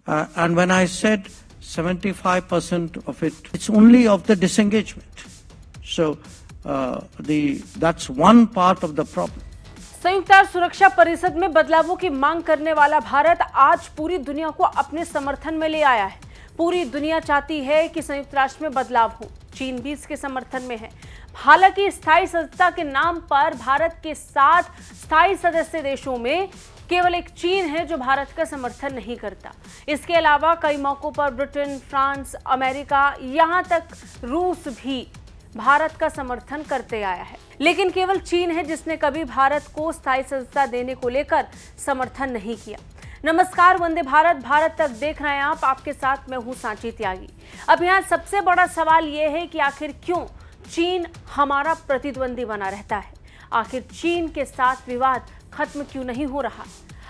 And when I said 75% of it, it's only of the disengagement. So that's one part of the problem. संयुक्त राष्ट्र सुरक्षा परिषद में बदलावों की मांग करने वाला भारत आज पूरी दुनिया को अपने समर्थन में ले आया है। पूरी दुनिया चाहती है कि संयुक्त राष्ट्र में बदलाव हो। चीन भी इसके समर्थन में है। हालांकि स्थायी सदस्यता के नाम पर भारत के 7 स्थायी सदस्य देशों में केवल एक चीन है जो भारत का समर्थन नहीं करता। इसके अलावा कई मौकों पर ब्रिटेन, फ्रांस, अमेरिका, यहां तक रूस भी भारत का समर्थन करते आया है। लेकिन केवल चीन है जिसने कभी भारत को स्थायी सदस्यता देने को लेकर समर्थन नहीं किया। नमस्कार, वंदे भारत, भारत तक देख रहे हैं आप। आपके साथ मैं हूं सांची त्यागी। अब यहाँ सबसे बड़ा सवाल यह है कि आखिर क्यों चीन हमारा प्रतिद्वंदी बना रहता है? आखिर चीन के साथ विवाद खत्म क्यों नहीं हो रहा?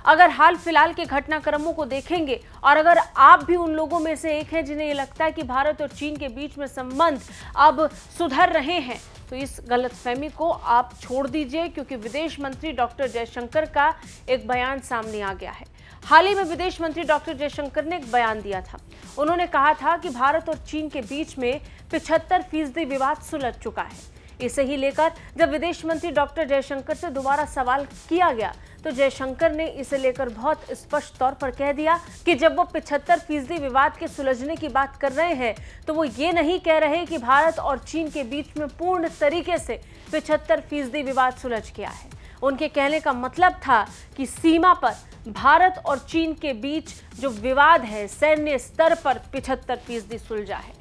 अगर हाल फिलहाल के घटनाक्रमों को देखेंगे और अगर आप भी उन लोगों में से एक हैं जिन्हें ये लगता है कि भारत और चीन के बीच में संबंध अब सुधर रहे हैं, तो इस गलतफहमी को आप छोड़ दीजिए, क्योंकि विदेश मंत्री डॉक्टर जयशंकर का एक बयान सामने आ गया है। हाल ही में विदेश मंत्री डॉक्टर जयशंकर ने एक बयान दिया था। उन्होंने कहा था कि भारत और चीन के बीच में 75% विवाद सुलझ चुका है। इसे ही लेकर जब विदेश मंत्री डॉक्टर जयशंकर से दोबारा सवाल किया गया तो जयशंकर ने इसे लेकर बहुत स्पष्ट तौर पर कह दिया कि जब वो 75% विवाद के सुलझने की बात कर रहे हैं तो वो ये नहीं कह रहे कि भारत और चीन के बीच में पूर्ण तरीके से 75% विवाद सुलझ गया है। उनके कहने का मतलब था कि सीमा पर भारत और चीन के बीच जो विवाद है सैन्य स्तर पर 75% सुलझा है,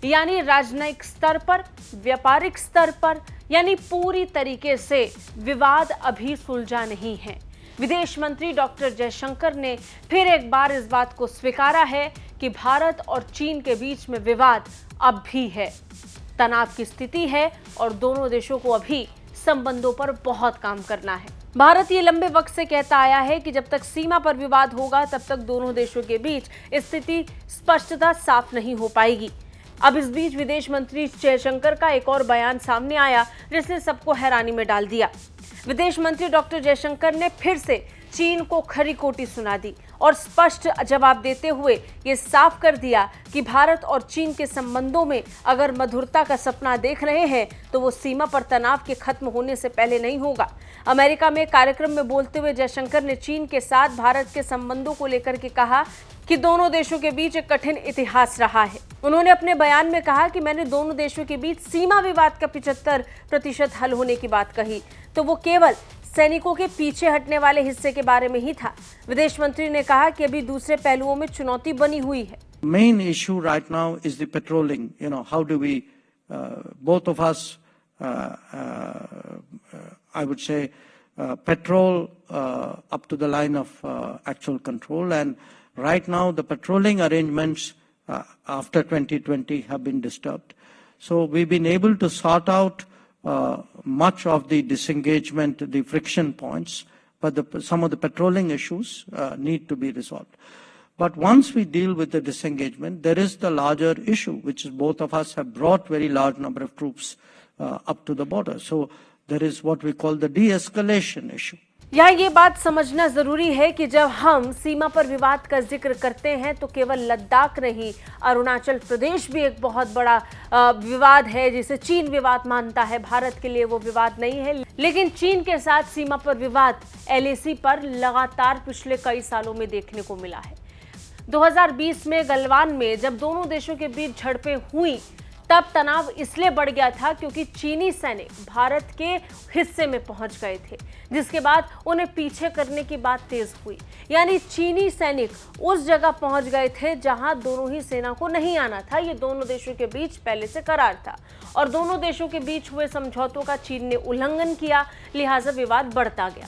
यानी राजनयिक स्तर पर, व्यापारिक स्तर पर, यानी पूरी तरीके से विवाद अभी सुलझा नहीं है। विदेश मंत्री डॉक्टर जयशंकर ने फिर एक बार इस बात को स्वीकारा है कि भारत और चीन के बीच में विवाद अब भी है, तनाव की स्थिति है और दोनों देशों को अभी संबंधों पर बहुत काम करना है। भारत ये लंबे वक्त से कहता आया है कि जब तक सीमा पर विवाद होगा तब तक दोनों देशों के बीच स्थिति स्पष्टता साफ नहीं हो पाएगी। अब इस बीच विदेश मंत्री जयशंकर का एक और बयान सामने आया जिसने सबको हैरानी में डाल दिया। विदेश मंत्री डॉक्टर जयशंकर ने फिर से चीन को खरी खोटी सुना दी और स्पष्ट जवाब देते हुए ये साफ कर दिया कि भारत और चीन के संबंधों में अगर मधुरता का सपना देख रहे हैं तो वो सीमा पर तनाव के खत्म होने से पहले नहीं होगा। अमेरिका में कार्यक्रम में बोलते हुए जयशंकर ने चीन के साथ भारत के संबंधों को लेकर के कहा कि दोनों देशों के बीच एक कठिन इतिहास रहा है। उन्होंने अपने बयान में कहा कि मैंने दोनों देशों के बीच सीमा विवाद का 75% हल होने की बात कही, तो वो केवल सैनिकों के पीछे हटने वाले हिस्से के बारे में ही था। विदेश मंत्री ने कहा कि अभी दूसरे पहलुओं में चुनौती बनी हुई है। Main issue right now is the patrolling. How do we, both of us, I would say, patrol up to the line of actual control. And right now, the patrolling arrangements after 2020 have been disturbed. So we've been able to sort out much of the disengagement, the friction points, but some of the patrolling issues need to be resolved. But once we deal with the disengagement, there is the larger issue, which is both of us have brought very large number of troops up to the border. So there is what we call the de-escalation issue. यहाँ ये बात समझना जरूरी है कि जब हम सीमा पर विवाद का जिक्र करते हैं तो केवल लद्दाख नहीं, अरुणाचल प्रदेश भी एक बहुत बड़ा विवाद है जिसे चीन विवाद मानता है। भारत के लिए वो विवाद नहीं है, लेकिन चीन के साथ सीमा पर विवाद LAC पर लगातार पिछले कई सालों में देखने को मिला है। 2020 में गलवान में जब दोनों देशों के बीच झड़पें हुई तब तनाव इसलिए बढ़ गया था क्योंकि चीनी सैनिक भारत के हिस्से में पहुंच गए थे, जिसके बाद उन्हें पीछे करने की बात तेज हुई। यानी चीनी सैनिक उस जगह पहुंच गए थे जहां दोनों ही सेना को नहीं आना था। ये दोनों देशों के बीच पहले से करार था और दोनों देशों के बीच हुए समझौतों का चीन ने उल्लंघन किया, लिहाजा विवाद बढ़ता गया।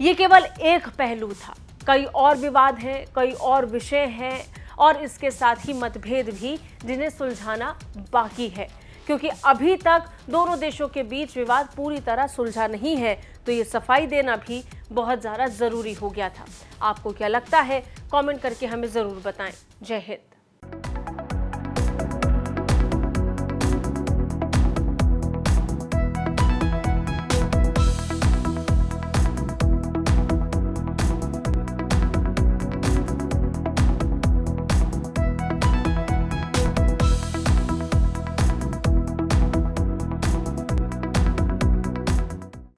ये केवल एक पहलू था, कई और विवाद हैं, कई और विषय हैं और इसके साथ ही मतभेद भी जिन्हें सुलझाना बाकी है, क्योंकि अभी तक दोनों देशों के बीच विवाद पूरी तरह सुलझा नहीं है। तो ये सफाई देना भी बहुत ज़्यादा ज़रूरी हो गया था। आपको क्या लगता है? कमेंट करके हमें ज़रूर बताएं। जय हिंद।